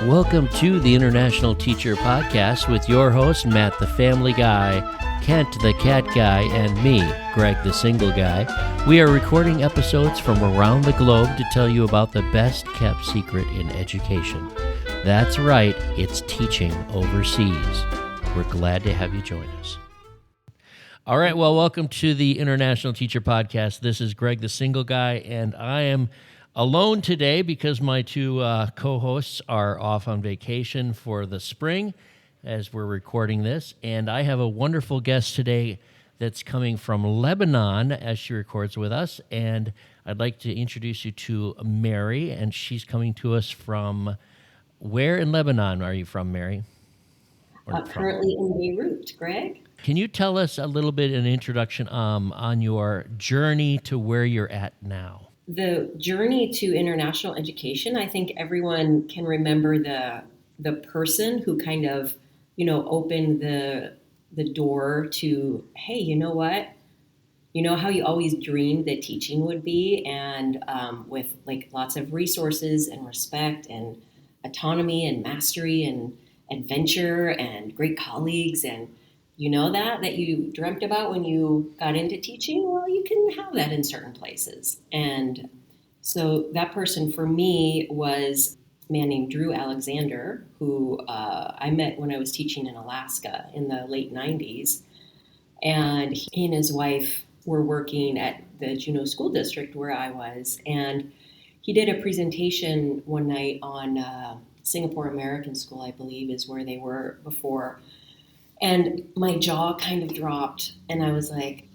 Welcome to the International Teacher Podcast with your host, Matt the Family Guy, Kent the Cat Guy, and me, Greg the Single Guy. We are recording episodes from around the globe to tell you about the best kept secret in education. That's right, it's teaching overseas. We're glad to have you join us. All right, well, welcome to the International Teacher Podcast. This is Greg the Single Guy, and I am alone today because my two co-hosts are off on vacation for the spring as we're recording this. And I have a wonderful guest today that's coming from Lebanon as she records with us. And I'd like to introduce you to Mary, and she's coming to us from where in Lebanon are you from, Mary? Currently in Beirut, Greg. Can you tell us a little bit an introduction on your journey to where you're at now? The journey to international education, I think everyone can remember the person who kind of, opened the door to, hey, you know what? You know how you always dreamed that teaching would be, and with like lots of resources and respect and autonomy and mastery and adventure and great colleagues, and that you dreamt about when you got into teaching. Well, you can have that in certain places. And so that person for me was a man named Drew Alexander, who I met when I was teaching in Alaska in the late 90s. And he and his wife were working at the Juneau School District where I was. And he did a presentation one night on Singapore American School, I believe is where they were before. And my jaw kind of dropped, and I was like,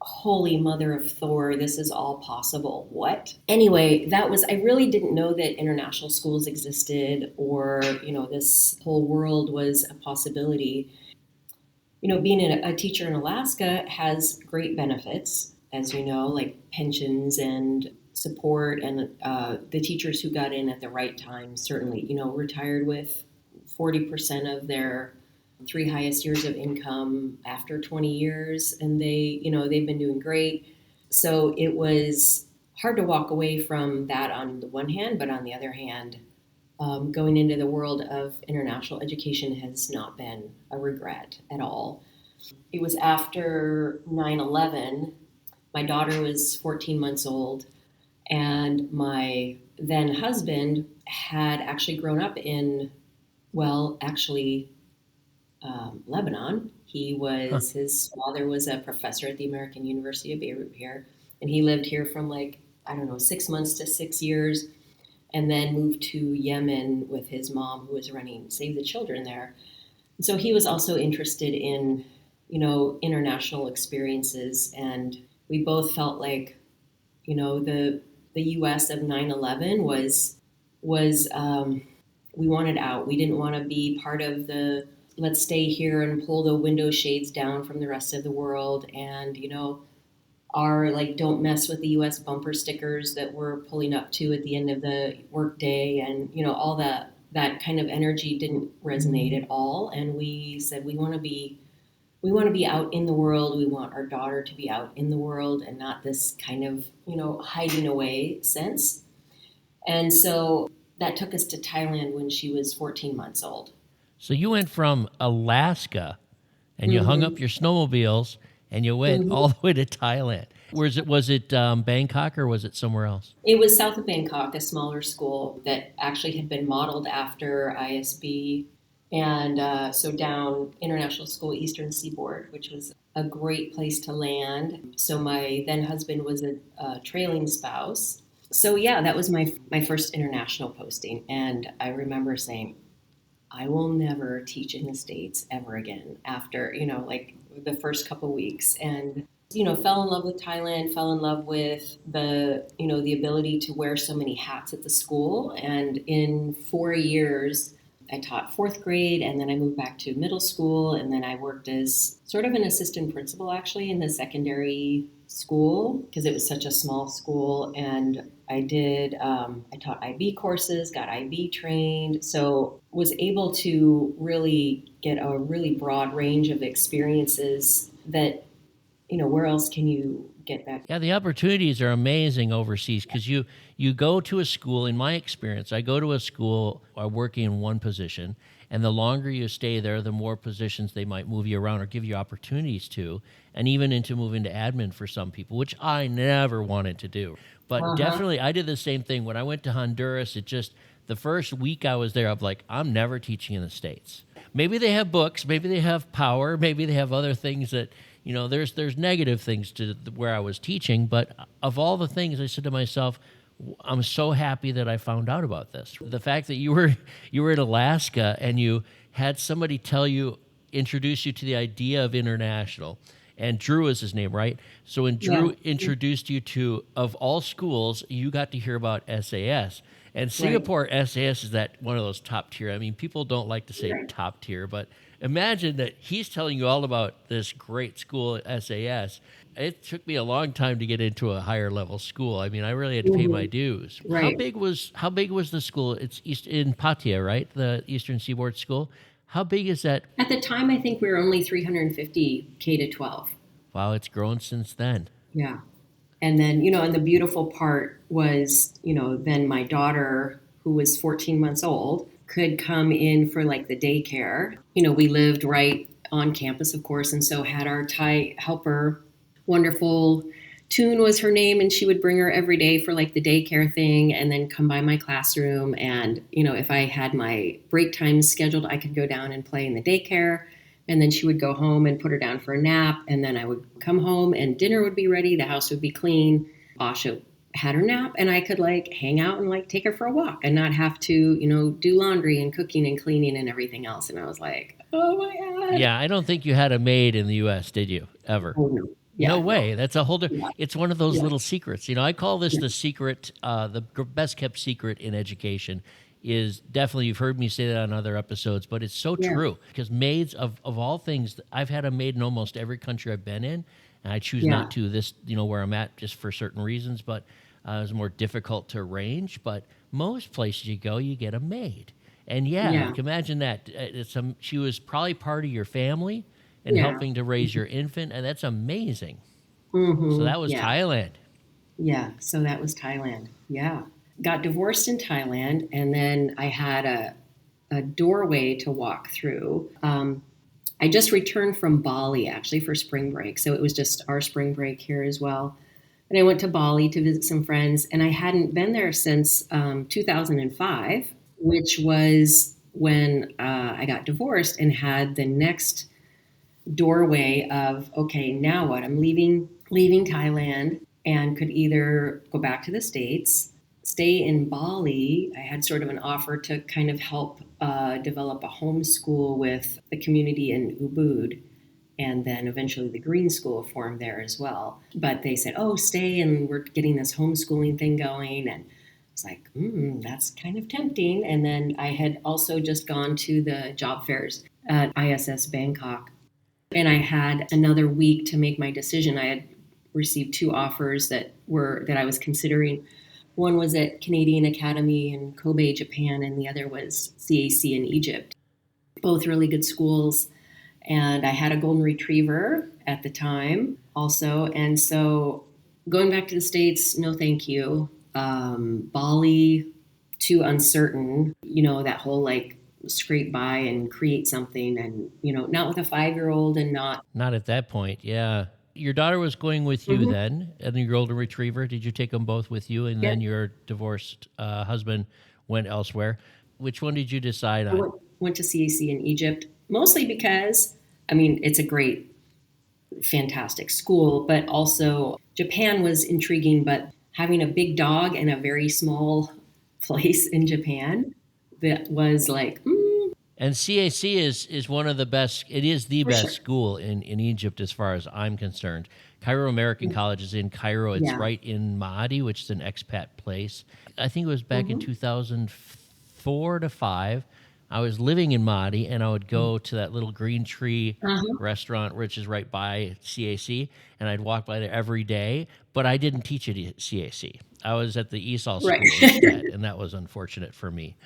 holy mother of Thor, this is all possible. What? Anyway, I really didn't know that international schools existed or, this whole world was a possibility. Being a teacher in Alaska has great benefits, as you know, like pensions and support, and the teachers who got in at the right time certainly, retired with 40% of their 3 highest years of income after 20 years, and they've been doing great. So it was hard to walk away from that on the one hand, but on the other hand, going into the world of international education has not been a regret at all. It was after 9/11. My daughter was 14 months old, and my then husband had actually grown up in, Lebanon. His father was a professor at the American University of Beirut here, and he lived here from 6 months to 6 years, and then moved to Yemen with his mom, who was running Save the Children there. And so he was also interested in, international experiences, and we both felt like, the U.S. of 9/11 was we wanted out. We didn't want to be part of the let's stay here and pull the window shades down from the rest of the world, and our don't mess with the U.S. bumper stickers that we're pulling up to at the end of the workday, and all that kind of energy didn't resonate at all. And we said we want to be out in the world. We want our daughter to be out in the world and not this kind of hiding away sense. And so that took us to Thailand when she was 14 months old. So you went from Alaska, and you hung up your snowmobiles, and you went all the way to Thailand. Was it Bangkok, or was it somewhere else? It was south of Bangkok, a smaller school that actually had been modeled after ISB, and so down International School Eastern Seaboard, which was a great place to land. So my then husband was a trailing spouse. So yeah, that was my first international posting, and I remember saying, I will never teach in the States ever again after, the first couple weeks. And, fell in love with Thailand, fell in love with the ability to wear so many hats at the school. And in 4 years, I taught 4th grade, and then I moved back to middle school. And then I worked as sort of an assistant principal, actually, in the secondary school, because it was such a small school. And I taught IB courses, got IB trained, so was able to really get a really broad range of experiences that, where else can you get that. Yeah, the opportunities are amazing overseas because you go to a school. In my experience, I go to a school working in one position, and the longer you stay there, the more positions they might move you around or give you opportunities to, and even into moving to admin for some people, which I never wanted to do. But Uh-huh. definitely, I did the same thing when I went to Honduras. It just the first week I was there, I'm like, I'm never teaching in the States. Maybe they have books, maybe they have power, maybe they have other things that there's negative things to where I was teaching, but of all the things, I said to myself, I'm so happy that I found out about this. The fact that you were in Alaska and you had somebody introduce you to the idea of international, and Drew is his name, right? So when Yeah. Drew introduced you to, of all schools, you got to hear about SAS. And Singapore SAS is that one of those top tier. I mean, people don't like to say Right. top tier, but imagine that he's telling you all about this great school at SAS. It took me a long time to get into a higher level school. I mean, I really had to pay my dues. Right. How big was the school? It's in Pattaya, right? The Eastern Seaboard School. How big is that? At the time, I think we were only 350 K to 12. Wow, it's grown since then. Yeah. And then, and the beautiful part was, then my daughter, who was 14 months old, could come in for like the daycare. We lived right on campus, of course, and so had our Thai helper. Wonderful Tune was her name, and she would bring her every day for like the daycare thing and then come by my classroom. And, if I had my break times scheduled, I could go down and play in the daycare. And then she would go home and put her down for a nap. And then I would come home and dinner would be ready. The house would be clean. Asha had her nap and I could like hang out and like take her for a walk and not have to, do laundry and cooking and cleaning and everything else. And I was like, oh my God. Yeah, I don't think you had a maid in the U.S., did you, ever? Oh, no. Yeah, no way. That's a whole Yeah. It's one of those Yeah. little secrets. I call this the secret, the best kept secret in education is definitely, you've heard me say that on other episodes, but it's so true because maids of all things, I've had a maid in almost every country I've been in, and I choose not to where I'm at just for certain reasons, but it was more difficult to arrange. But most places you go, you get a maid. And you can imagine that. She was probably part of your family and helping to raise your infant, and that's amazing. Mm-hmm. So that was Thailand. Yeah, so that was Thailand. Yeah. Got divorced in Thailand, and then I had a doorway to walk through. I just returned from Bali, actually, for spring break. So it was just our spring break here as well. And I went to Bali to visit some friends, and I hadn't been there since 2005, which was when I got divorced and had the next doorway of, okay, now what? I'm leaving Thailand and could either go back to the States, stay in Bali. I had sort of an offer to kind of help develop a homeschool with the community in Ubud, and then eventually the Green School formed there as well. But they said, oh, stay, and we're getting this homeschooling thing going. And it's like, that's kind of tempting. And then I had also just gone to the job fairs at ISS Bangkok. And I had another week to make my decision. I had received two offers that I was considering. One was at Canadian Academy in Kobe, Japan, and the other was CAC in Egypt. Both really good schools. And I had a golden retriever at the time also. And so going back to the States, no thank you. Bali, too uncertain, that whole like scrape by and create something, and not with a 5-year-old and not at that point. Yeah, your daughter was going with you then, and your golden retriever. Did you take them both with you, and then your divorced husband went elsewhere? Which one did you decide on? I went to CAC in Egypt, mostly because it's a great, fantastic school, but also Japan was intriguing. But having a big dog in a very small place in Japan, that was like, And CAC is one of the best. It is the best school in Egypt as far as I'm concerned. Cairo American College is in Cairo. It's right in Maadi, which is an expat place. I think it was back in 2004 to 5. I was living in Maadi, and I would go to that little Green Tree restaurant, which is right by CAC, and I'd walk by there every day. But I didn't teach at CAC. I was at the ESOL school instead, and that was unfortunate for me.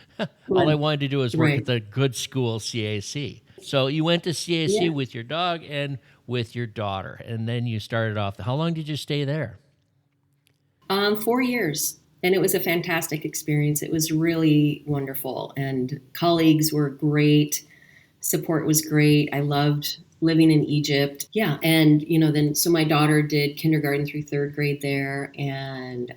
All I wanted to do was work at the good school, CAC. So you went to CAC Yeah. with your dog and with your daughter, and then you started off. How long did you stay there? 4 years. And it was a fantastic experience. It was really wonderful. And colleagues were great. Support was great. I loved living in Egypt. Yeah. And, then so my daughter did kindergarten through third grade there. And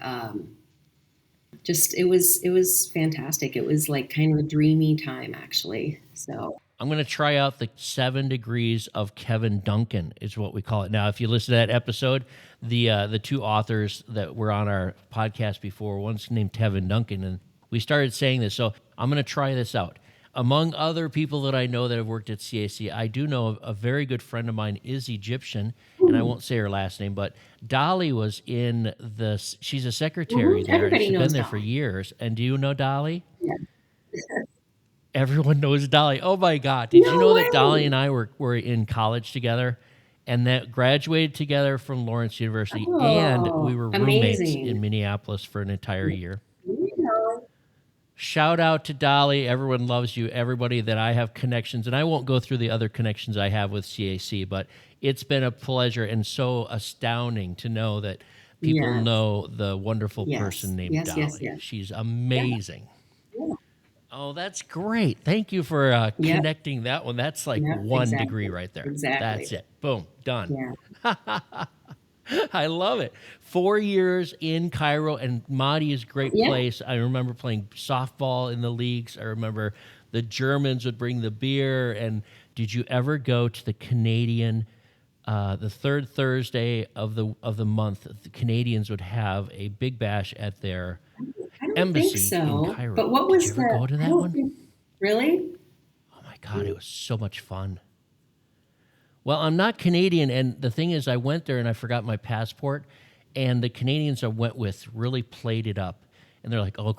just, it was fantastic. It was like kind of a dreamy time, actually. So, I'm going to try out the 7 degrees of Kevin Duncan is what we call it. Now, if you listen to that episode, the two authors that were on our podcast before, one's named Kevin Duncan, and we started saying this. So I'm going to try this out. Among other people that I know that have worked at CAC, I do know a very good friend of mine is Egyptian, and I won't say her last name, but Dolly was she's a secretary there, and everybody she's knows been there for Dolly. years. And do you know Dolly? Yeah. Everyone knows Dolly. Oh my God. Did you No know that Dolly way. and I were in college together and that graduated together from Lawrence University, and we Oh, were roommates in amazing. Minneapolis for an entire year? You know. Shout out to Dolly. Everyone loves you. Everybody that I have connections, and I won't go through the other connections I have with CAC, but it's been a pleasure and so astounding to know that people Yes. know the wonderful Yes. person named Yes. Yes. Dolly. Yes. She's Yeah. amazing. Yeah. Oh, that's great. Thank you for Yep. connecting that one. That's like Yep. 1 degree Exactly. right there. Exactly. That's it. Boom, done. Yeah. I love it. 4 years in Cairo, and Mahdi is a great Yeah. place. I remember playing softball in the leagues. I remember the Germans would bring the beer. And did you ever go to the Canadian? The third Thursday of the month, the Canadians would have a big bash at their I don't think embassy in so. But Cairo. what Did you was ever go to I that don't one? think. Really? Oh my God, it was so much fun. Well, I'm not Canadian, and the thing is, I went there and I forgot my passport, and the Canadians I went with really played it up. And they're like, "Oh,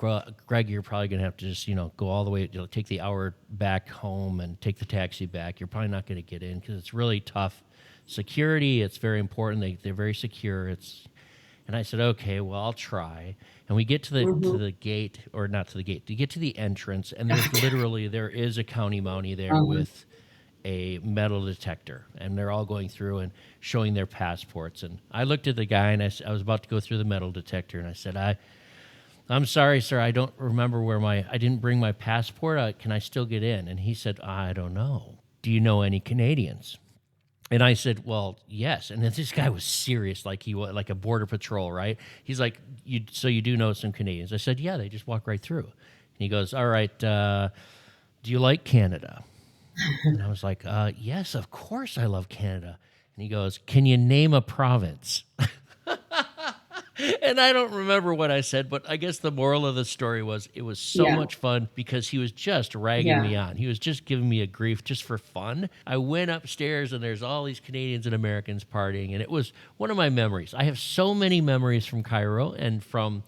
Greg, you're probably gonna have to just, go all the way, take the hour back home and take the taxi back. You're probably not gonna get in because it's really tough. Security, it's very important. They're very secure. And I said, okay, well, I'll try. And we get to Mm-hmm. the gate, or not to the gate, to get to the entrance, and there is a county mountie there Um, with a metal detector, and they're all going through and showing their passports. And I looked at the guy, and I was about to go through the metal detector, and I said, I'm sorry, sir, I don't remember I didn't bring my passport. Can I still get in? And he said, I don't know. Do you know any Canadians? And I said, well, yes. And then this guy was serious, like he was like a border patrol, right? He's like, so you do know some Canadians? I said, yeah, they just walk right through. And he goes, all right, do you like Canada? And I was like, yes, of course I love Canada. And he goes, can you name a province? And I don't remember what I said, but I guess the moral of the story was it was so yeah. much fun because he was just ragging Yeah. me on. He was just giving me a grief just for fun. I went upstairs and there's all these Canadians and Americans partying, and it was one of my memories. I have so many memories from Cairo and from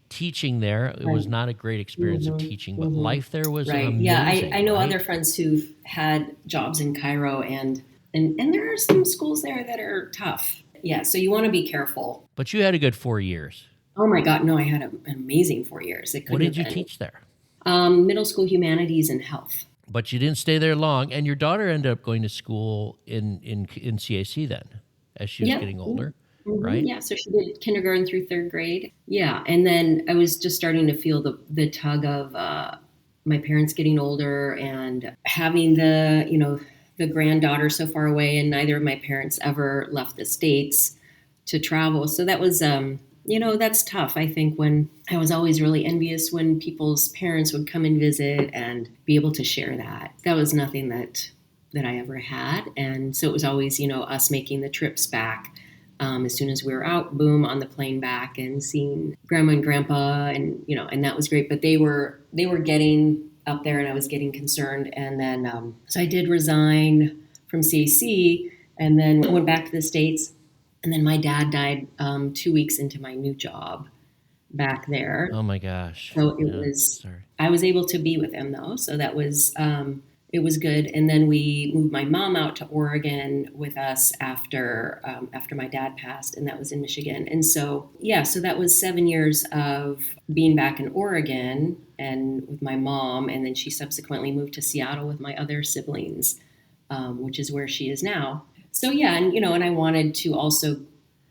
teaching there. It was Right. not a great experience of teaching, but Mm-hmm. life there was Right. Yeah. I amazing, know right? other friends who've had jobs in Cairo, and there are some schools there that are tough. Yeah. So you want to be careful. But you had a good 4 years. Oh my God. No, I had an amazing 4 years. It What couldn't did have you been. teach there? Middle school humanities and health. But you didn't stay there long, and your daughter ended up going to school in CAC then, as she was Yeah. getting older, Mm-hmm. right? Yeah. So she did kindergarten through third grade. Yeah. And then I was just starting to feel the tug of my parents getting older and having the granddaughter so far away, and neither of my parents ever left the States to travel. So that was, that's tough. I think when I was always really envious when people's parents would come and visit and be able to share that. That was nothing that I ever had. And so it was always, us making the trips back. As soon as we were out, boom, on the plane back and seeing grandma and grandpa, and that was great. But they were getting up there, and I was getting concerned. And then, so I did resign from CAC, and then went back to the States. And then my dad died 2 weeks into my new job back there. Oh my gosh. So Yeah, sorry. I was able to be with him though. So that was, it was good. And then we moved my mom out to Oregon with us after my dad passed, and that was in Michigan. And so, yeah, so that was 7 years of being back in Oregon and with my mom. And then she subsequently moved to Seattle with my other siblings. which is where she is now. So yeah, and I wanted to also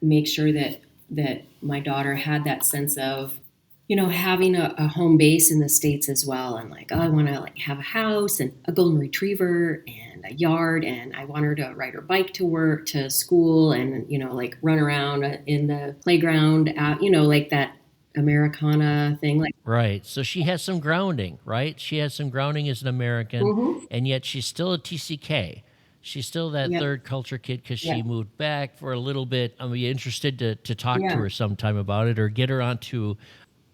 make sure that my daughter had that sense of, having a home base in the States as well. And like, oh, I want to like have a house and a golden retriever and a yard. And I want her to ride her bike to work, to school, and, like run around in the playground, like that Americana thing. Like, Right. So she has some grounding, right? She has some grounding as an American, mm-hmm. and yet she's still a TCK. She's still that Yep. third culture kid because she Yep. moved back for a little bit. I'm interested to talk to Yeah. her sometime about it or get her onto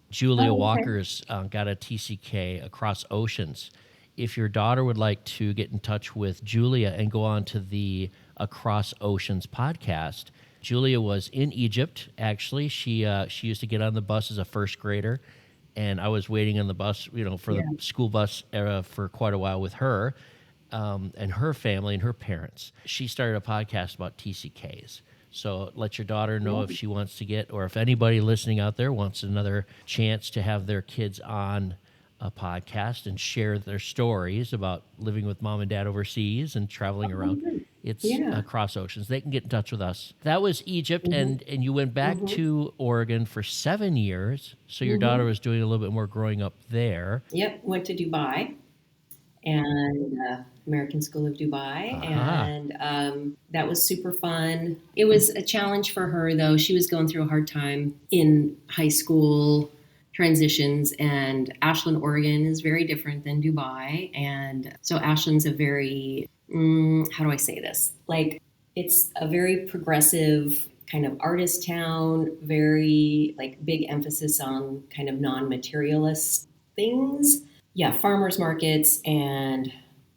Julia Oh, okay. Walker's got a TCK Across Oceans. If your daughter would like to get in touch with Julia and go on to the Across Oceans podcast, Julia was in Egypt. Actually, she used to get on the bus as a first grader, and I was waiting on the bus, for the Yeah. school bus era for quite a while with her, and her family and her parents. She started a podcast about TCKs. So let your daughter know if she wants to get, or if anybody listening out there wants another chance to have their kids on a podcast and share their stories about living with mom and dad overseas and traveling around. Good. It's Yeah. Across Oceans. They can get in touch with us. That was Egypt, Mm-hmm. and you went back Mm-hmm. to Oregon for 7 years. So your daughter Mm-hmm. was doing a little bit more growing up there. Yep. Went to Dubai and American School of Dubai, Aha. and that was super fun. It was a challenge for her, though. She was going through a hard time in high school transitions, and Ashland, Oregon is very different than Dubai. And so Ashland's a very, how do I say this? Like, it's a very progressive kind of artist town, very like big emphasis on kind of non-materialist things. Yeah, farmers markets and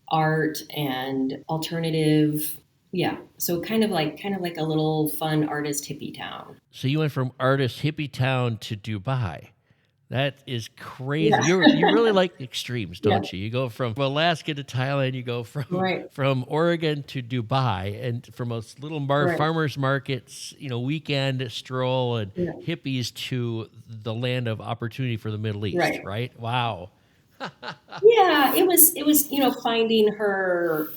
art and alternative. Yeah, so kind of like a little fun artist hippie town. So you went from artist hippie town to Dubai. That is crazy. Yeah. You really like extremes, Yeah. don't you? You go from Alaska to Thailand. You go from Right. Oregon to Dubai, and from a little Right. farmers markets, weekend stroll and Yeah. hippies to the land of opportunity for the Middle East. Right. Right? Wow. Yeah, it was finding her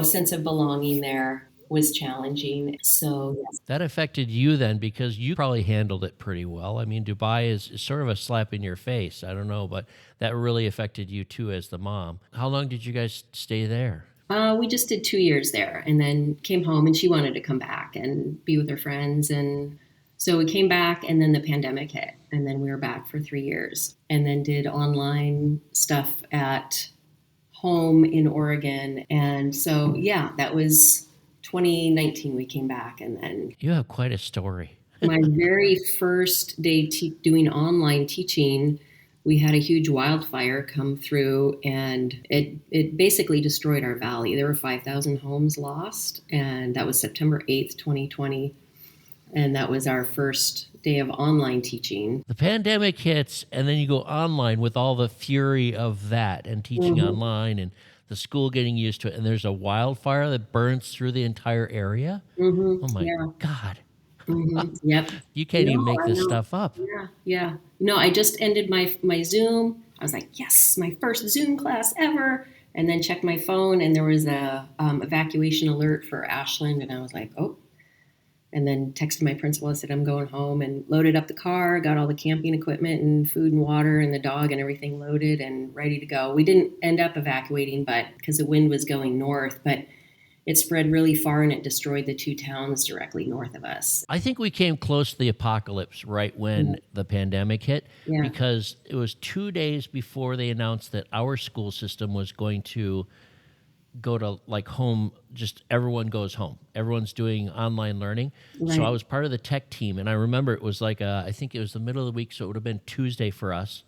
sense of belonging there was challenging. So yes. That affected you then because you probably handled it pretty well. I mean, Dubai is sort of a slap in your face. I don't know, but that really affected you too as the mom. How long did you guys stay there? We just did 2 years there and then came home, and she wanted to come back and be with her friends. And so we came back, and then the pandemic hit, and then we were back for 3 years and then did online stuff at home in Oregon. And so, yeah, that was 2019 we came back. And then You have quite a story. my very first day doing online teaching, we had a huge wildfire come through, and it basically destroyed our valley. There were 5,000 homes lost, and that was September 8th, 2020. And that was our first day of online teaching. The pandemic hits, and then you go online with all the fury of that and teaching Mm-hmm. online and the school getting used to it. And there's a wildfire that burns through the entire area. Mm-hmm. Oh my Yeah. God. Mm-hmm. Yep. You can't even No, make I this know. stuff up. Yeah. Yeah. No, I just ended my Zoom. I was like, yes, my first Zoom class ever. And then checked my phone, and there was a evacuation alert for Ashland. And I was like, oh. And then texted my principal and said, I'm going home, and loaded up the car, got all the camping equipment and food and water and the dog and everything loaded and ready to go. We didn't end up evacuating, but because the wind was going north, but it spread really far, and it destroyed the two towns directly north of us. I think we came close to the apocalypse right when the pandemic hit Yeah. because it was 2 days before they announced that our school system was going to go to like home, just everyone goes home. Everyone's doing online learning. So Right. I was part of the tech team, and I remember it was like, I think it was the middle of the week, so it would have been Tuesday for us.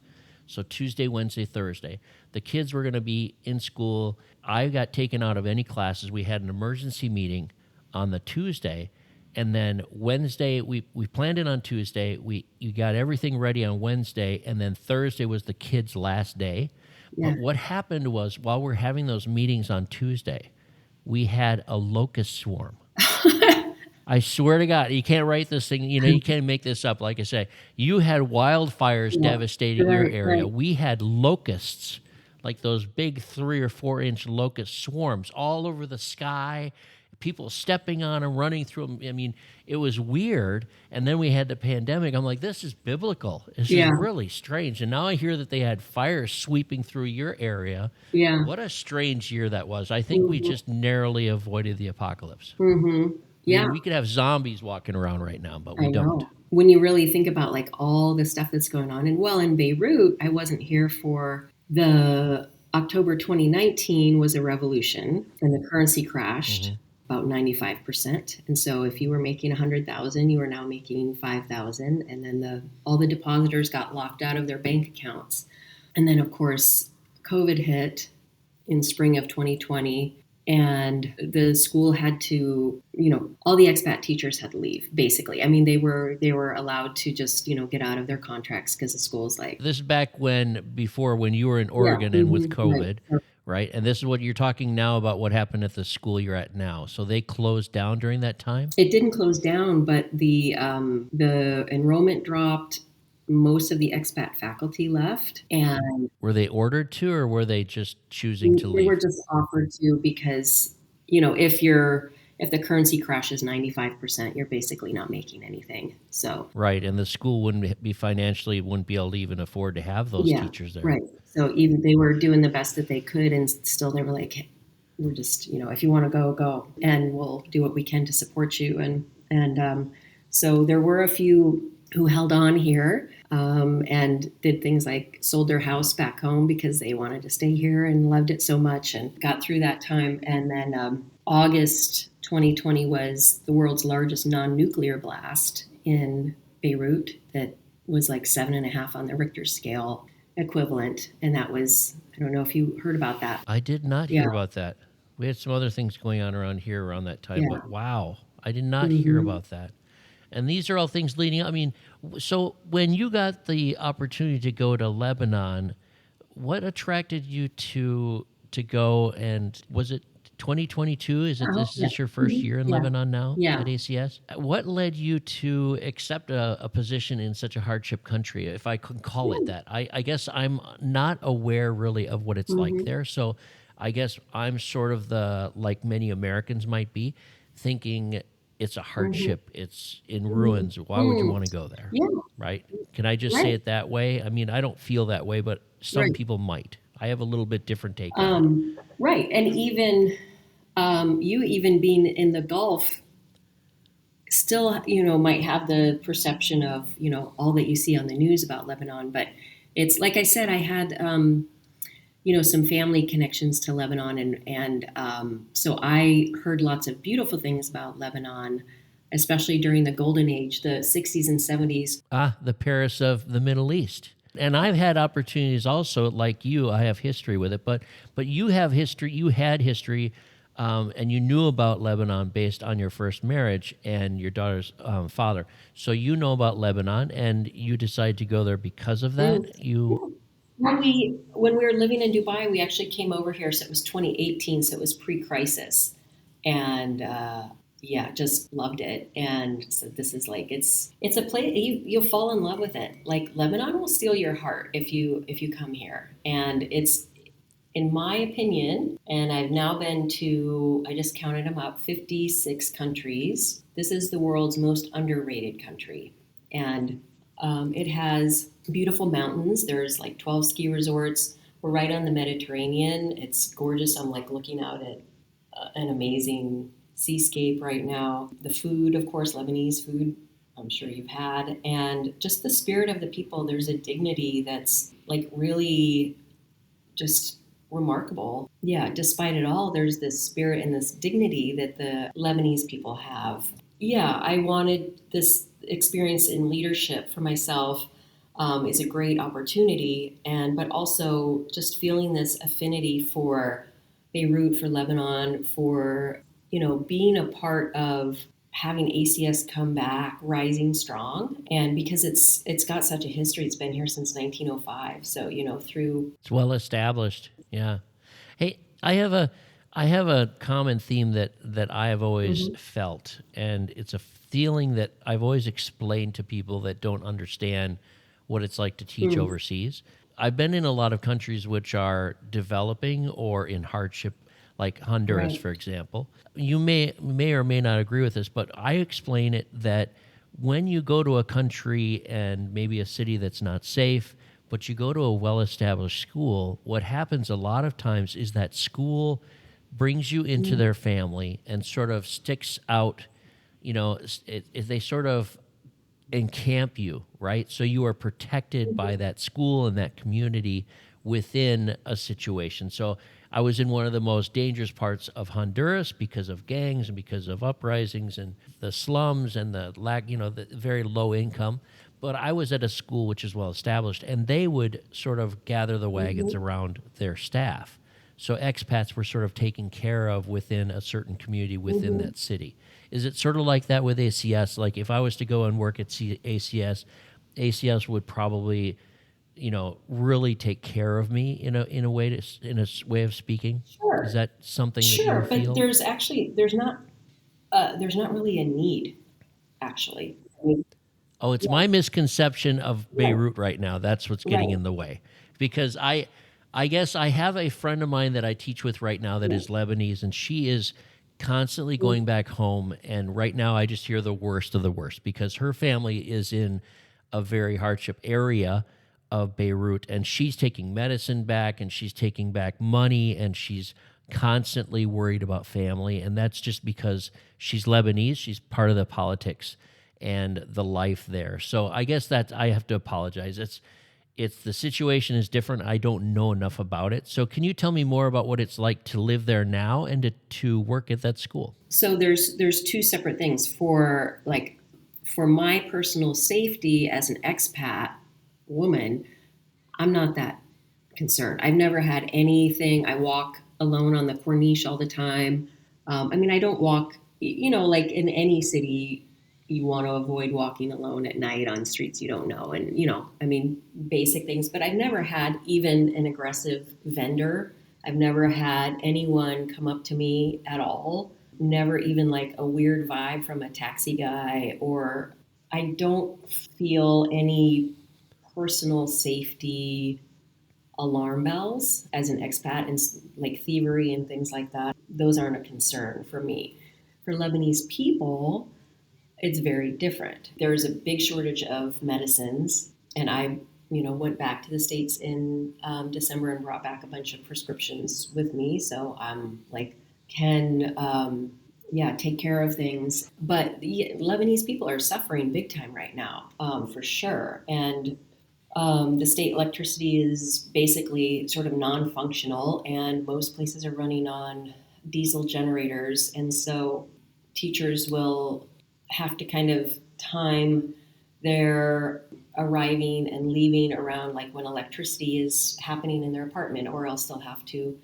So Tuesday, Wednesday, Thursday. The kids were going to be in school. I got taken out of any classes. We had an emergency meeting on the Tuesday. And then Wednesday, we planned it on Tuesday. You got everything ready on Wednesday. And then Thursday was the kids' last day. Yeah. But what happened was while we're having those meetings on Tuesday, we had a locust swarm. I swear to God, you can't write this thing, you can't make this up. Like I say, you had wildfires devastating your Right, area. right. We had locusts like those big 3 or 4 inch locust swarms all over the sky, people stepping on them, running through them. I mean, it was weird. And then we had the pandemic. I'm like, this is biblical. This is Yeah. really strange. And now I hear that they had fires sweeping through your area. Yeah. What a strange year that was. I think we just narrowly avoided the apocalypse. Mm-hmm. Yeah. I mean, we could have zombies walking around right now, but we I don't. know. When you really think about like all the stuff that's going on, and well, in Beirut, I wasn't here for the October 2019 was a revolution, and the currency crashed about 95%. And so, if you were making 100,000, you are now making 5,000, and then all the depositors got locked out of their bank accounts. And then, of course, COVID hit in spring of 2020. And the school had to, all the expat teachers had to leave, basically. I mean, they were allowed to just, get out of their contracts because the school's like. This is back before when you were in Oregon and with COVID, right? And this is what you're talking now about what happened at the school you're at now. So they closed down during that time? It didn't close down, but the enrollment dropped. Most of the expat faculty left. And were they ordered to, or were they just choosing to leave? They were just offered to because, if the currency crashes 95%, you're basically not making anything. So right, and the school wouldn't be able to even afford to have those teachers there. Right. So even they were doing the best that they could, and still they were like, hey, we're just, if you want to go, and we'll do what we can to support you. And so there were a few who held on here and did things like sold their house back home because they wanted to stay here and loved it so much and got through that time. And then August 2020 was the world's largest non-nuclear blast in Beirut that was like 7.5 on the Richter scale equivalent. And that was, I don't know if you heard about that. I did not hear about that. We had some other things going on around here around that time, but wow, I did not hear about that. And these are all things leading up. I mean, so when you got the opportunity to go to Lebanon, what attracted you to go? And was it 2022? Is this your first year in Lebanon now at ACS? What led you to accept a position in such a hardship country, if I can call it that? I guess I'm not aware really of what it's like there. So I guess I'm sort of like many Americans might be, thinking it's a hardship. It's in ruins. Why would you want to go there? Yeah. Right? Can I just say it that way? I mean, I don't feel that way, but some people might. I have a little bit different take on it. Right. And even you even being in the Gulf still, might have the perception of, all that you see on the news about Lebanon. But it's like I said, I had some family connections to Lebanon. And so I heard lots of beautiful things about Lebanon, especially during the Golden Age, the 60s and 70s. The Paris of the Middle East. And I've had opportunities also, like you, I have history with it, but you have history, you had history, and you knew about Lebanon based on your first marriage and your daughter's father. So you know about Lebanon, and you decided to go there because of that? When we were living in Dubai, we actually came over here. So it was 2018. So it was pre-crisis, and just loved it. And so this is like it's a place you'll fall in love with it. Like Lebanon will steal your heart if you come here, and it's, in my opinion, and I've now been to, I just counted them up, 56 countries. This is the world's most underrated country, and it has beautiful mountains. There's like 12 ski resorts. We're right on the Mediterranean. It's gorgeous. I'm like looking out at an amazing seascape right now. The food, of course, Lebanese food, I'm sure you've had. And just the spirit of the people. There's a dignity that's like really just remarkable. Yeah, despite it all, there's this spirit and this dignity that the Lebanese people have. Yeah, I wanted this experience in leadership for myself. Is a great opportunity, but also just feeling this affinity for Beirut, for Lebanon, for being a part of having ACS come back, rising strong, and because it's got such a history, it's been here since 1905. So it's well established. Yeah. Hey, I have a common theme that I have always felt, and it's a feeling that I've always explained to people that don't understand what it's like to teach overseas. I've been in a lot of countries which are developing or in hardship, like Honduras, Right. for example. You may or may not agree with this, but I explain it that when you go to a country and maybe a city that's not safe, but you go to a well-established school, what happens a lot of times is that school brings you into Mm-hmm. their family and sort of sticks out, they sort of encamp you, right? So you are protected by that school and that community within a situation. So I was in one of the most dangerous parts of Honduras because of gangs and because of uprisings and the slums and the lack, the very low income. But I was at a school which is well established, and they would sort of gather the wagons Mm-hmm. around their staff. So expats were sort of taken care of within a certain community within Mm-hmm. that city. Is it sort of like that with ACS? Like if I was to go and work at ACS would probably, really take care of me in a way of speaking. Is Sure. that something that you Sure. But feel? there's not really a need, actually. I mean, Oh, it's yeah. my misconception of Right. Beirut right now. That's what's getting Right. in the way. Because I guess I have a friend of mine that I teach with right now that Yeah. is Lebanese, and she is constantly going back home. And right now, I just hear the worst of the worst because her family is in a very hardship area of Beirut, and she's taking medicine back, and she's taking back money, and she's constantly worried about family. And that's just because she's Lebanese. She's part of the politics and the life there. So I guess that I have to apologize. It's the situation is different. I don't know enough about it. So can you tell me more about what it's like to live there now and to work at that school? So there's two separate things for my personal safety as an expat woman. I'm not that concerned. I've never had anything. I walk alone on the Corniche all the time. I mean, I don't walk, like in any city, you want to avoid walking alone at night on streets you don't know. And, I mean, basic things. But I've never had even an aggressive vendor. I've never had anyone come up to me at all. Never even like a weird vibe from a taxi guy, or I don't feel any personal safety alarm bells as an expat, and like thievery and things like that. Those aren't a concern for me. For Lebanese people, it's very different. There's a big shortage of medicines, and I, went back to the States in December and brought back a bunch of prescriptions with me. So I'm like, can take care of things. But the Lebanese people are suffering big time right now, for sure. And the state electricity is basically sort of non-functional, and most places are running on diesel generators. And so teachers will have to kind of time their arriving and leaving around like when electricity is happening in their apartment, or else they'll have to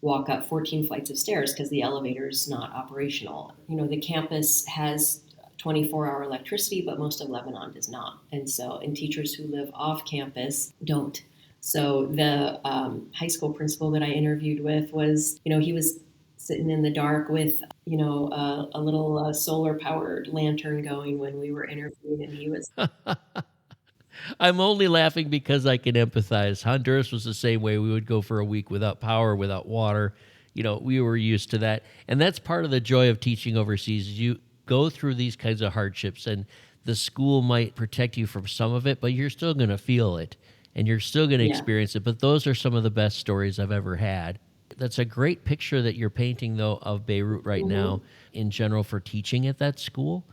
walk up 14 flights of stairs because the elevator is not operational. The campus has 24-hour electricity, but most of Lebanon does not. And teachers who live off campus don't. So the high school principal that I interviewed with was, he was sitting in the dark with, a little solar powered lantern going when we were interviewing, and he was. I'm only laughing because I can empathize. Honduras was the same way. We would go for a week without power, without water. We were used to that. And that's part of the joy of teaching overseas. You go through these kinds of hardships, and the school might protect you from some of it, but you're still going to feel it and you're still going to Yeah. experience it. But those are some of the best stories I've ever had. That's a great picture that you're painting, though, of Beirut right Mm-hmm. now in general for teaching at that school.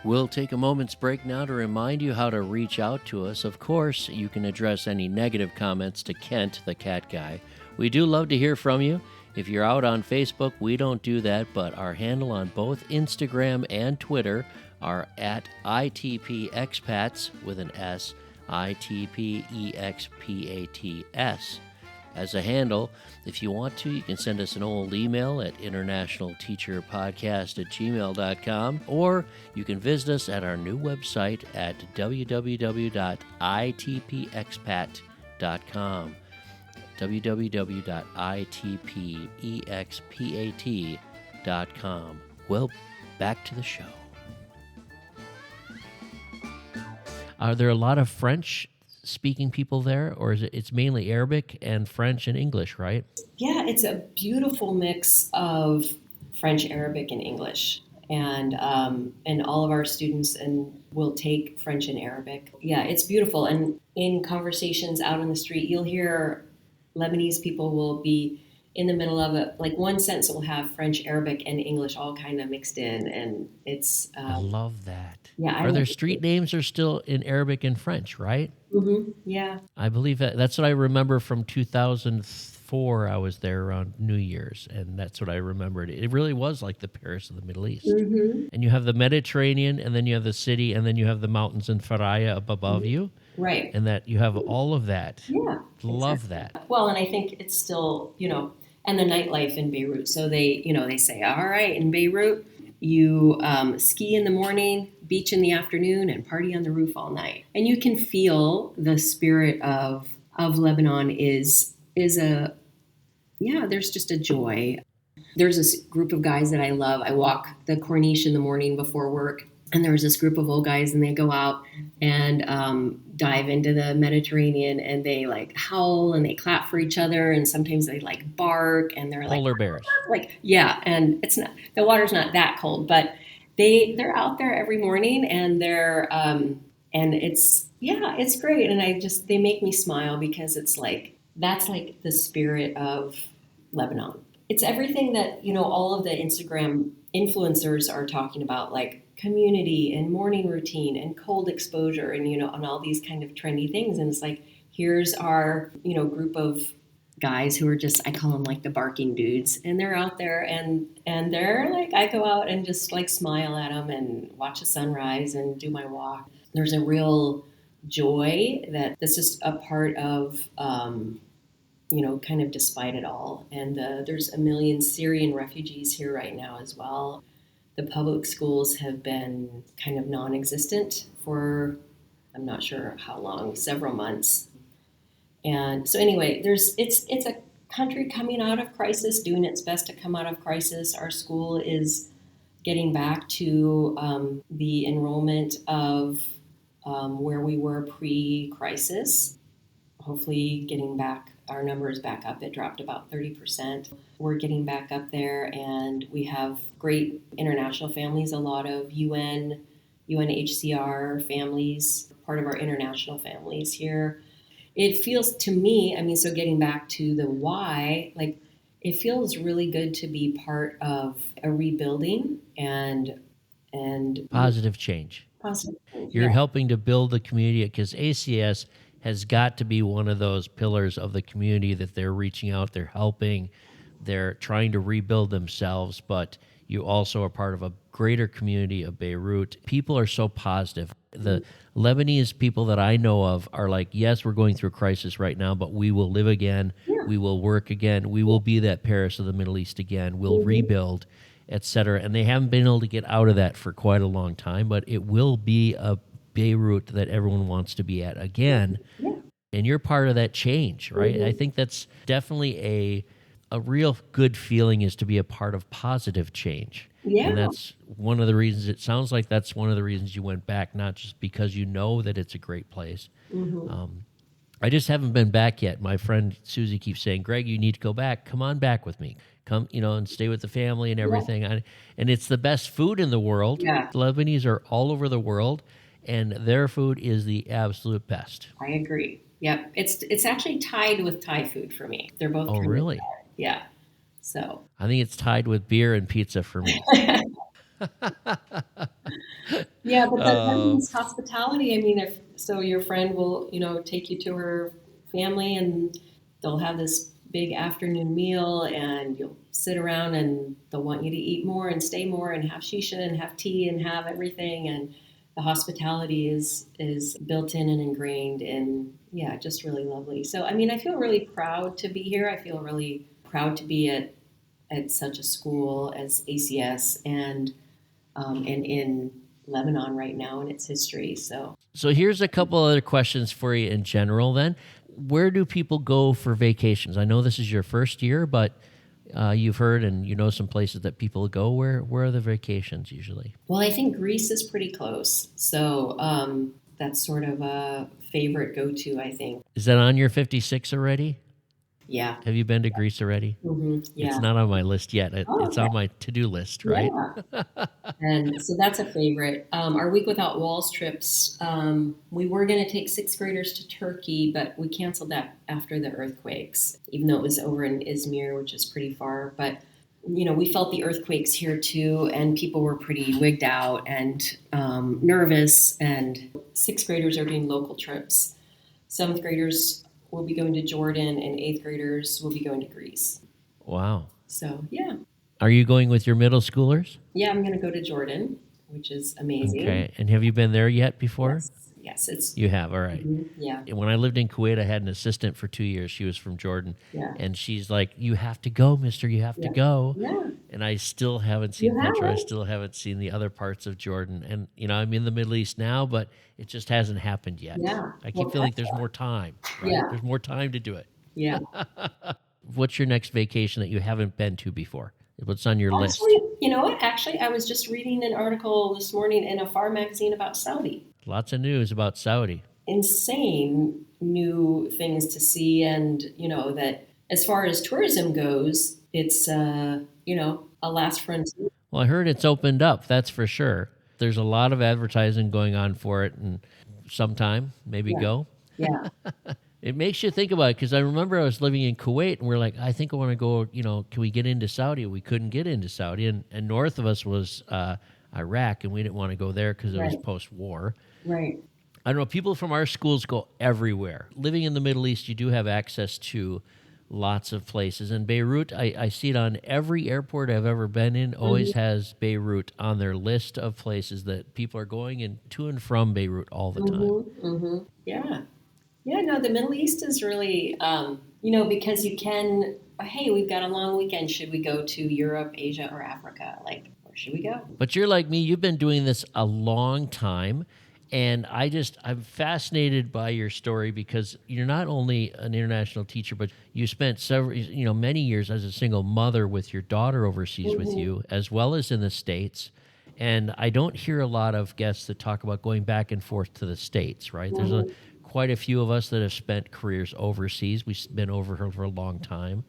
We'll take a moment's break now to remind you how to reach out to us. Of course, you can address any negative comments to Kent, the cat guy. We do love to hear from you. If you're out on Facebook, we don't do that, but our handle on both Instagram and Twitter are at ITPExpats with an S, ITPEXPATS. As a handle, if you want to, you can send us an old email at internationalteacherpodcast@gmail.com, or you can visit us at our new website at www.itpexpat.com. www.itpexpat.com. Well, back to the show. Are there a lot of French speaking people there, or is it's mainly Arabic and French and English, right? Yeah, it's a beautiful mix of French, Arabic, and English. And all of our students and will take French and Arabic. Yeah, it's beautiful. And in conversations out on the street, you'll hear Lebanese people will be in the middle of it. Like one sentence will have French, Arabic, and English all kind of mixed in, and it's I love that. yeah, I Are there love it street too. names are still in Arabic and French, right? Yeah. I believe that's what I remember from 2004. I was there around New Year's, and that's what I remembered. It really was like the Paris of the Middle East. hmm And you have the Mediterranean, and then you have the city, and then you have the mountains in Faraya up above you, Right. and that you have all of that. Yeah, Love exactly. that. Well, and I think it's still, and the nightlife in Beirut. So they say, all right, in Beirut, you ski in the morning, beach in the afternoon, and party on the roof all night. And you can feel the spirit of Lebanon is a yeah. There's just a joy. There's this group of guys that I love. I walk the Corniche in the morning before work, and there was this group of old guys, and they go out and dive into the Mediterranean, and they like howl and they clap for each other, and sometimes they like bark, and they're Polar bears. like yeah, and it's not the water's not that cold, but they're out there every morning, and they're and it's yeah, it's great, and they make me smile because it's like that's like the spirit of Lebanon. It's everything that all of the Instagram influencers are talking about, like community and morning routine and cold exposure, and and all these kind of trendy things. And it's like here's our group of guys who are just, I call them like the barking dudes, and they're out there, and they're like, I go out and just like smile at them and watch the sunrise and do my walk. There's a real joy that's just a part of kind of despite it all. And there's a million Syrian refugees here right now as well. The public schools have been kind of non-existent for, I'm not sure how long, several months. And so anyway, it's a country coming out of crisis, doing its best to come out of crisis. Our school is getting back to the enrollment of where we were pre-crisis. Hopefully getting back our numbers back up. It dropped about 30%. We're getting back up there, and we have great international families, a lot of UNHCR families, part of our international families here. It feels to me, so getting back to the why, like it feels really good to be part of a rebuilding and Positive change. positive. You're Yeah. helping to build the community because ACS has got to be one of those pillars of the community that they're reaching out, they're helping, they're trying to rebuild themselves, but you also are part of a greater community of Beirut. People are so positive. The Lebanese people that I know of are like, yes, we're going through a crisis right now, but we will live again. Yeah. We will work again. We will be that Paris of the Middle East again. We'll rebuild, etc. And they haven't been able to get out of that for quite a long time, but it will be a Beirut that everyone wants to be at again. Yeah. And you're part of that change, right? I think that's definitely a real good feeling is to be a part of positive change. Yeah. And that's one of the reasons, it sounds like that's one of the reasons you went back, not just because you know that it's a great place. I just haven't been back yet. My friend Susie keeps saying, Greg, you need to go back. Come on back with me. Come, and stay with the family and everything. And it's the best food in the world. Yeah. The Lebanese are all over the world, and their food is the absolute best. I agree. Yep. It's actually tied with Thai food for me. They're both Oh, kind of really? tied. Yeah. So I think it's tied with beer and pizza for me. yeah, but that Uh, means hospitality. If so, your friend will, take you to her family, and they'll have this big afternoon meal, and you'll sit around, and they'll want you to eat more and stay more and have shisha and have tea and have everything. And the hospitality is built in and ingrained, and yeah, just really lovely. So I feel really proud to be here. I feel really proud to be at such a school as ACS, and in Lebanon right now in its history. So here's a couple other questions for you in general then. Where do people go for vacations? I know this is your first year, but you've heard and some places that people go. Where are the vacations usually? well, I think Greece is pretty close. So that's sort of a favorite go-to, I think. Is that on your 56 already? Yeah. Have you been to Greece already? It's Yeah. not on my list yet. Oh, It's on my to-do list, right? yeah. And so that's a favorite. Our Week Without Walls trips, we were going to take sixth graders to Turkey, but we canceled that after the earthquakes, even though it was over in Izmir, which is pretty far. But, we felt the earthquakes here too, and people were pretty wigged out and nervous. And sixth graders are doing local trips. Seventh graders will be going to Jordan, and eighth graders will be going to Greece. Wow. So, yeah. Are you going with your middle schoolers? Yeah, I'm going to go to Jordan, which is amazing. Okay. And have you been there yet before? Yes, it's. You have. All right. Yeah. When I lived in Kuwait, I had an assistant for 2 years. She was from Jordan. Yeah. And she's like, you have to go, mister. You have to go. Yeah. And I still haven't seen You Petra. I haven't? still haven't seen the other parts of Jordan. And, I'm in the Middle East now, but it just hasn't happened yet. Yeah. I keep feeling like there's more time, right? Yeah. There's more time to do it. Yeah. What's your next vacation that you haven't been to before? What's on your list? Actually, you know what? Actually, I was just reading an article this morning in a Far magazine about Saudi. Lots of news about Saudi. Insane new things to see, and that as far as tourism goes, it's a last frontier. Well, I heard it's opened up, that's for sure. There's a lot of advertising going on for it, and sometime maybe go. Yeah. It makes you think about it, because I remember I was living in Kuwait, and we're like, I think I want to go, can we get into Saudi? We couldn't get into Saudi, and north of us was Iraq, and we didn't want to go there because it was post-war. Right. I don't know, people from our schools go everywhere. Living in the Middle East, you do have access to lots of places. And Beirut, I see it on every airport I've ever been in, always has Beirut on their list of places that people are going in to and from Beirut all the time. Yeah. Yeah, no, the Middle East is really, because you can, hey, we've got a long weekend. Should we go to Europe, Asia, or Africa? Like, where should we go? But you're like me, you've been doing this a long time. And I'm fascinated by your story, because you're not only an international teacher, but you spent many years as a single mother with your daughter overseas with you, as well as in the States. And I don't hear a lot of guests that talk about going back and forth to the States, right? There's quite a few of us that have spent careers overseas. We've been over here for a long time.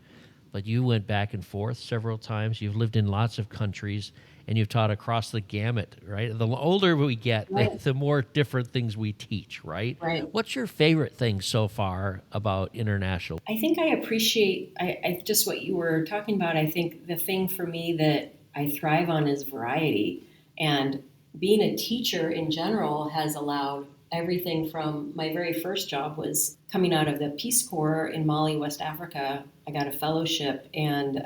But you went back and forth several times. You've lived in lots of countries, and you've taught across the gamut, right? The older we get, the more different things we teach, right? Right. What's your favorite thing so far about international? I think I appreciate I just what you were talking about. I think the thing for me that I thrive on is variety. And being a teacher in general has allowed everything from my very first job was coming out of the Peace Corps in Mali, West Africa. I got a fellowship and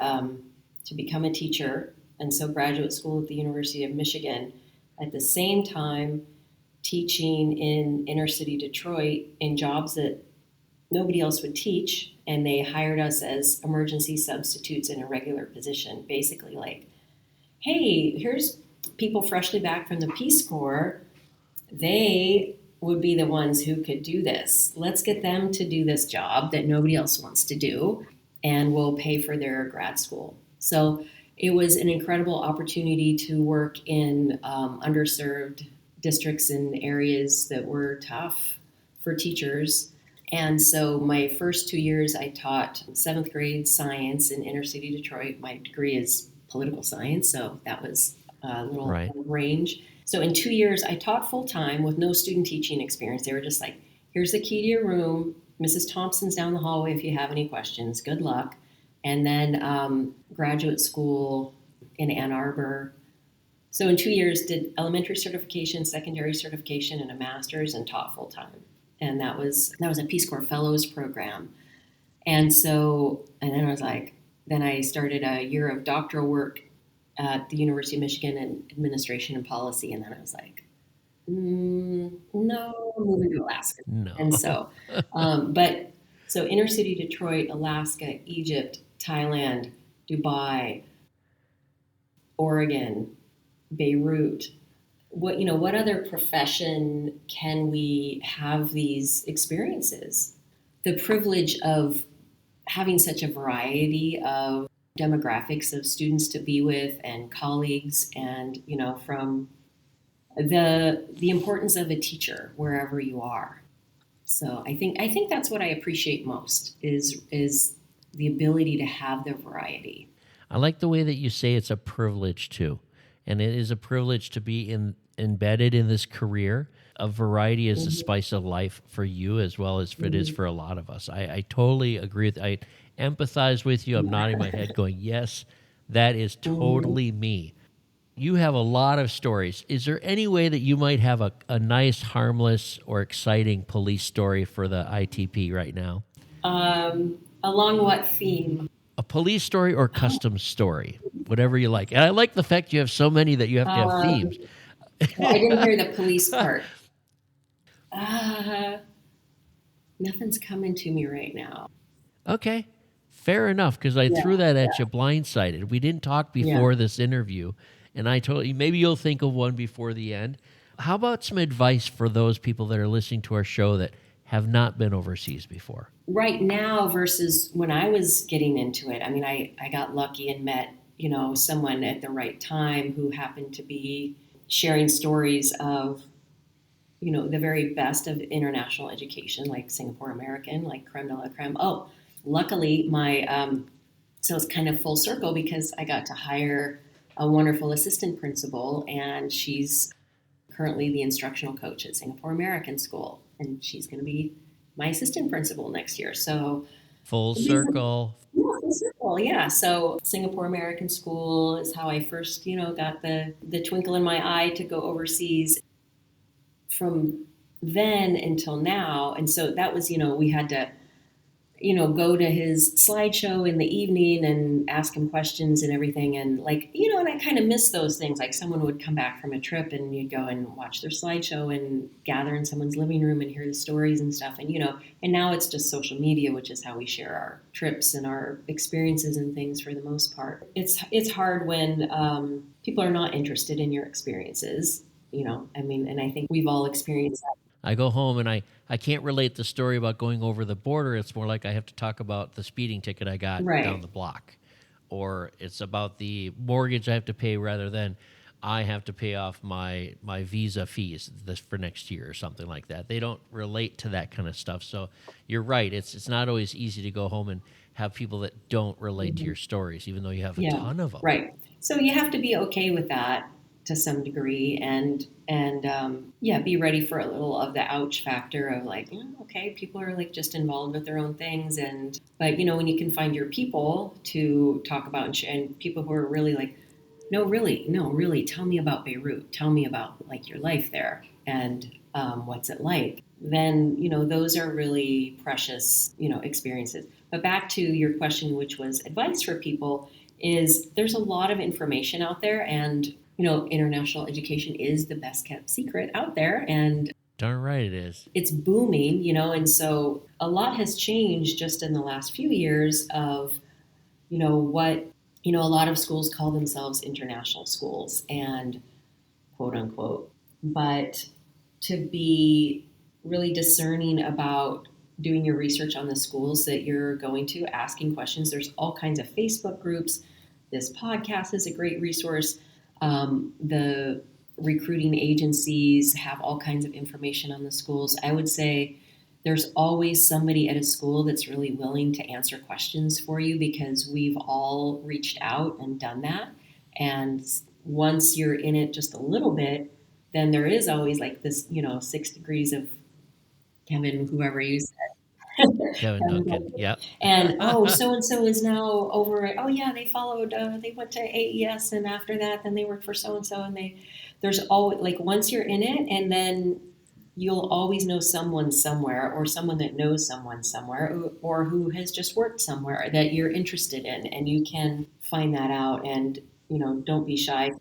to become a teacher, and so graduate school at the University of Michigan. At the same time, teaching in inner city Detroit in jobs that nobody else would teach, and they hired us as emergency substitutes in a regular position. Basically, like, hey, here's people freshly back from the Peace Corps. They would be the ones who could do this. Let's get them to do this job that nobody else wants to do, and we'll pay for their grad school. So it was an incredible opportunity to work in underserved districts and areas that were tough for teachers. And so my first 2 years, I taught 7th grade science in inner city Detroit. My degree is political science, so that was a little range. So in 2 years, I taught full-time with no student teaching experience. They were just like, here's the key to your room. Mrs. Thompson's down the hallway if you have any questions. Good luck. And then graduate school in Ann Arbor. So in 2 years, did elementary certification, secondary certification, and a master's, and taught full-time. And that was a Peace Corps Fellows program. And then I was like, then I started a year of doctoral work at the University of Michigan in administration and policy. And then I was like, no, I'm moving to Alaska. No. And so, so inner city Detroit, Alaska, Egypt, Thailand, Dubai, Oregon, Beirut. What other profession can we have these experiences? The privilege of having such a variety of demographics of students to be with and colleagues, and from the importance of a teacher wherever you are. So I think that's what I appreciate most is the ability to have the variety. I like the way that you say it's a privilege too. And it is a privilege to be embedded in this career. A variety is the Mhm. spice of life for you as well as it is Mhm. for a lot of us. I totally agree with I empathize with you. I'm nodding my head going, yes, that is Mhm. totally me. You have a lot of stories. Is there any way that you might have a nice, harmless, or exciting police story for the ITP right now? Along what theme? A police story or custom story, whatever you like. And I like the fact you have so many that you have to have themes. Well, I didn't hear the police part. Uh, Nothing's coming to me right now. Okay, fair enough, because I Yeah, threw that yeah, at you blindsided. We didn't talk yeah. before this interview, and I told you maybe you'll think of one before the end. How about some advice for those people that are listening to our show that have not been overseas before? Right now versus when I was getting into it. I mean, I got lucky and met, someone at the right time who happened to be sharing stories of, the very best of international education, like Singapore American, like creme de la creme. Oh, luckily so it's kind of full circle because I got to hire a wonderful assistant principal, and she's currently the instructional coach at Singapore American School, and she's going to be my assistant principal next year. So, Full circle. yeah, full circle, yeah. So Singapore American School is how I first, got the twinkle in my eye to go overseas. From then until now, and so that was, we had to go to his slideshow in the evening and ask him questions and everything. And like, and I kind of miss those things. Like someone would come back from a trip and you'd go and watch their slideshow and gather in someone's living room and hear the stories and stuff. And, and now it's just social media, which is how we share our trips and our experiences and things for the most part. It's hard when people are not interested in your experiences. I mean, and I think we've all experienced that. I go home and I can't relate the story about going over the border. It's more like I have to talk about the speeding ticket I got down Right. the block. Or it's about the mortgage I have to pay rather than I have to pay off my visa fees this for next year or something like that. They don't relate to that kind of stuff. So you're right. It's not always easy to go home and have people that don't relate to Mhm. your stories, even though you have a Yeah, ton of them. right. So you have to be okay with that to some degree, and yeah, be ready for a little of the ouch factor of like, okay, people are like just involved with their own things, and but when you can find your people to talk about and people who are really like, no, really, no, really, tell me about Beirut, tell me about like your life there, and what's it like. Then those are really precious experiences. But back to your question, which was advice for people, is there's a lot of information out there, and international education is the best kept secret out there, and Darn right it is. it's booming, and so a lot has changed just in the last few years of what a lot of schools call themselves international schools and quote unquote, but to be really discerning about doing your research on the schools that you're going to, asking questions. There's all kinds of Facebook groups. This podcast is a great resource. The recruiting agencies have all kinds of information on the schools. I would say there's always somebody at a school that's really willing to answer questions for you because we've all reached out and done that. And once you're in it just a little bit, then there is always like this, 6 degrees of Kevin, whoever you Kevin Duncan. said. Yep. And oh, so and so is now over at, oh yeah, they followed, they went to AES, and after that, then they worked for so and so, and there's always like once you're in it, and then you'll always know someone somewhere, or someone that knows someone somewhere, or who has just worked somewhere that you're interested in, and you can find that out, and don't be shy.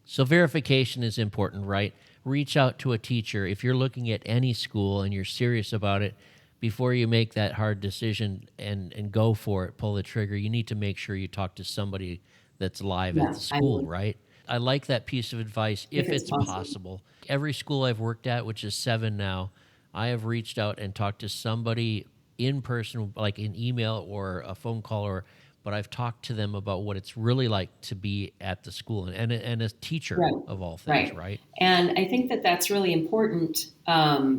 So verification is important, right? Reach out to a teacher if you're looking at any school and you're serious about it. Before you make that hard decision and go for it, pull the trigger, you need to make sure you talk to somebody that's live at Yeah, the I school, would, right? I like that piece of advice if if it's it's possible. possible. Every school I've worked at, which is 7 now, I have reached out and talked to somebody in person, like an email or a phone call or but I've talked to them about what it's really like to be at the school and a teacher Right. of all things, Right. right? And I think that that's really important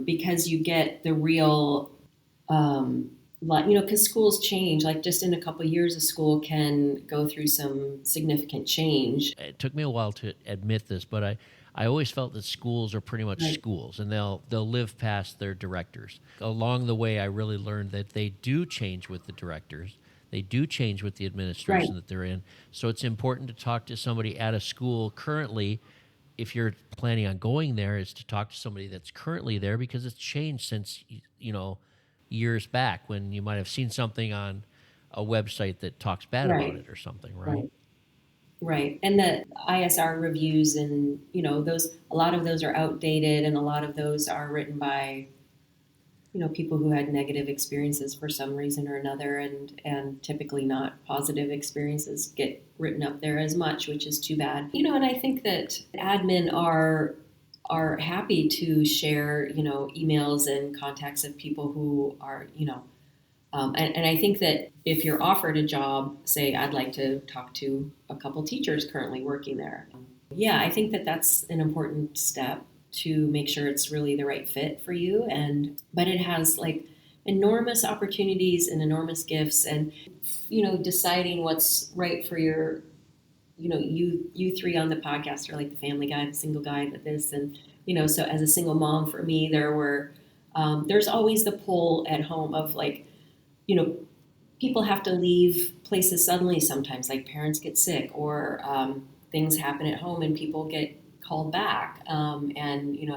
because you get the real, because schools change. Like just in a couple of years, a school can go through some significant change. It took me a while to admit this, but I always felt that schools are pretty much Right. schools, and they'll live past their directors. Along the way, I really learned that they do change with the directors. They do change with the Right. administration that they're in. So it's important to talk to somebody at a school currently. If you're planning on going there, is to talk to somebody that's currently there because it's changed since years back when you might have seen something on a website that talks bad about Right. it or something, right? Right. Right. And the ISR reviews and, those, a lot of those are outdated and a lot of those are written by, people who had negative experiences for some reason or another, and typically not positive experiences get written up there as much, which is too bad. And I think that admin are happy to share, emails and contacts of people who are, and I think that if you're offered a job, say, I'd like to talk to a couple teachers currently working there. Yeah, I think that that's an important step to make sure it's really the right fit for you. But it has like enormous opportunities and enormous gifts, and deciding what's right for your, you three on the podcast are like the family guy, the single guy, that this, and so as a single mom, for me, there's always the pull at home of like, people have to leave places suddenly sometimes, like parents get sick or things happen at home and people get called back and,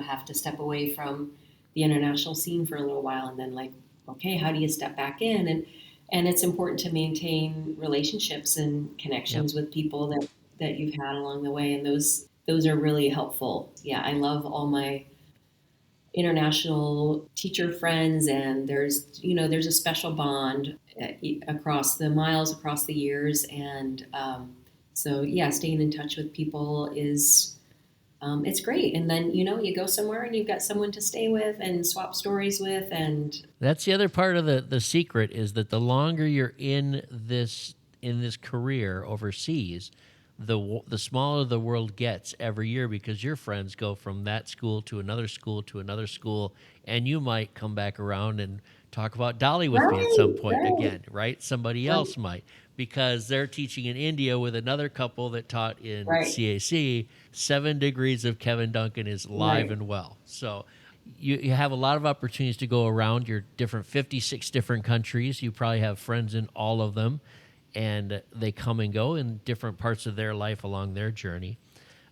have to step away from the international scene for a little while. And then like, okay, how do you step back in? And it's important to maintain relationships and Yep. connections with people that you've had along the way. And those are really helpful. Yeah, I love all my international teacher friends, and there's a special bond across the miles, across the years, and so yeah, staying in touch with people is it's great. And then you go somewhere and you've got someone to stay with and swap stories with, and That's the other part of the secret is that the longer you're in this career overseas, the smaller the world gets every year because your friends go from that school to another school to another school, and you might come back around and talk about Dolly with me at some right, point right, again, right? Somebody right, else might because they're teaching in India with another couple that taught in right, CAC. 7 Degrees of Kevin Duncan is live right, and well. So you have a lot of opportunities to go around your different 56 different countries. You probably have friends in all of them, and they come and go in different parts of their life along their journey.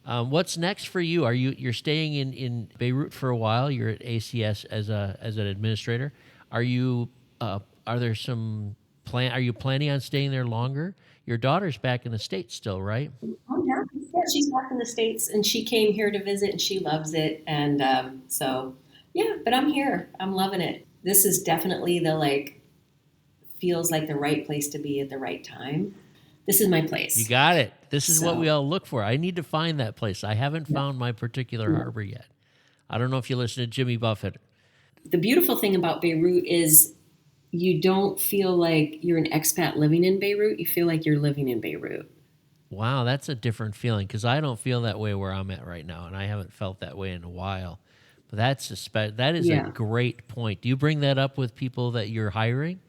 What's next for you? You're staying in Beirut for a while? You're at ACS as an administrator. Are you are there some plan? Are you planning on staying there longer? Your daughter's back in the States still, right? oh yeah, yeah, she's back in the States and she came here to visit and she loves it, and so yeah, but I'm here, I'm loving it. This is definitely the like feels like the right place to be at the right time. This is my You place. got it. This is what we So, all look for. I need to find that place. I haven't yeah, found my particular yeah. harbor yet. I don't know if you listen to Jimmy Buffett. The beautiful thing about Beirut is you don't feel like you're an expat living in Beirut. You feel like you're living in Beirut. Wow, that's a different feeling because I don't feel that way where I'm at right now, and I haven't felt that way in a while. But that is a Yeah. great point. Do you bring that up with people that you're hiring?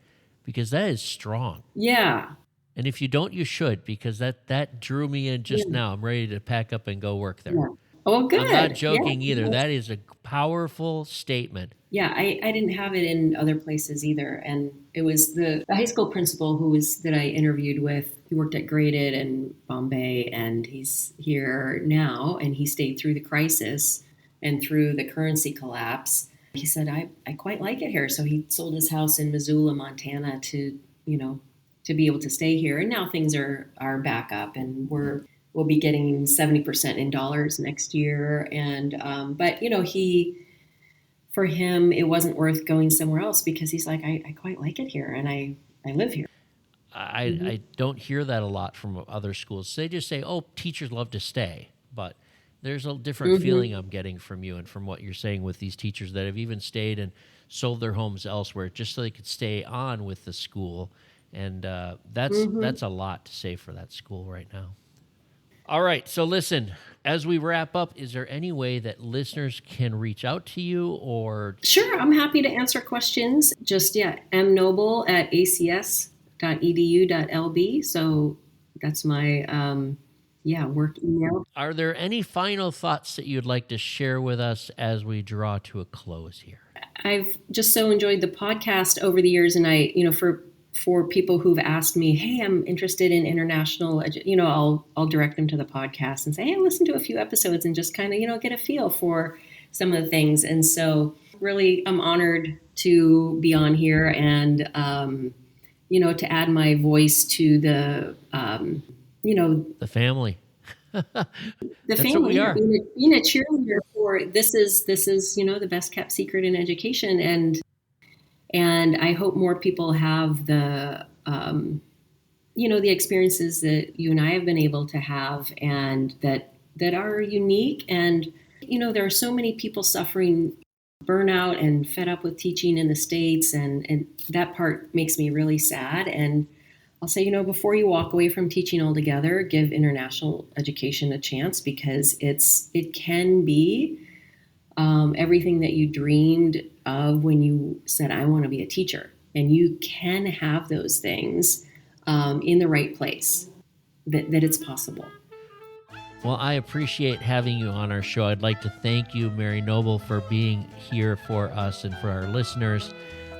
Because that is strong. Yeah. And if you don't, you should because that drew me in just Yeah. now. I'm ready to pack up and go work there. Yeah. Oh, I'm not good. Yeah. joking either. That is a powerful statement. Yeah, I didn't have it in other places either. And it was the high school principal that I interviewed with. He worked at Graded in Bombay, and he's here now, and he stayed through the crisis and through the currency collapse. He said, I quite like it here. So he sold his house in Missoula, Montana to be able to stay here. And now things are back up, and we'll be getting 70% in dollars next year. And but he for him, it wasn't worth going somewhere else because he's like, I quite like it here and I live here. Mm-hmm. I don't hear that a lot from other schools. They just say, "Oh, teachers love to stay," but there's a different feeling Mm-hmm. I'm getting from you and from what you're saying with these teachers that have even stayed and sold their homes elsewhere just so they could stay on with the school And that's a lot to say for that school right now. All right, so listen, as we wrap up, is there any way that listeners can reach out to you or? Sure, I'm happy to answer questions. Just, mnoble@acs.edu.lb. So that's my, work email. Are there any final thoughts that you'd like to share with us as we draw to a close here? I've just so enjoyed the podcast over the years, and for people who've asked me, hey, I'm interested in international, I'll direct them to the podcast and say, hey, listen to a few episodes and just kind of, get a feel for some of the things. And so really, I'm honored to be on here and, to add my voice to the family. The family. What we are. Being a cheerleader for this is the best kept secret in education, and I hope more people have the the experiences that you and I have been able to have, and that are unique. And there are so many people suffering burnout and fed up with teaching in the States, and that part makes me really sad. And I'll say, before you walk away from teaching altogether, give international education a chance, because it can be everything that you dreamed of when you said, I want to be a teacher. And you can have those things in the right place, that it's possible. Well, I appreciate having you on our show. I'd like to thank you, Mary Noble, for being here for us and for our listeners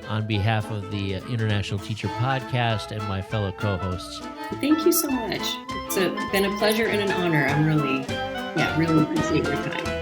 on behalf of the International Teacher Podcast and my fellow co-hosts. Thank you so much. It's been a pleasure and an honor. I'm really appreciate your time.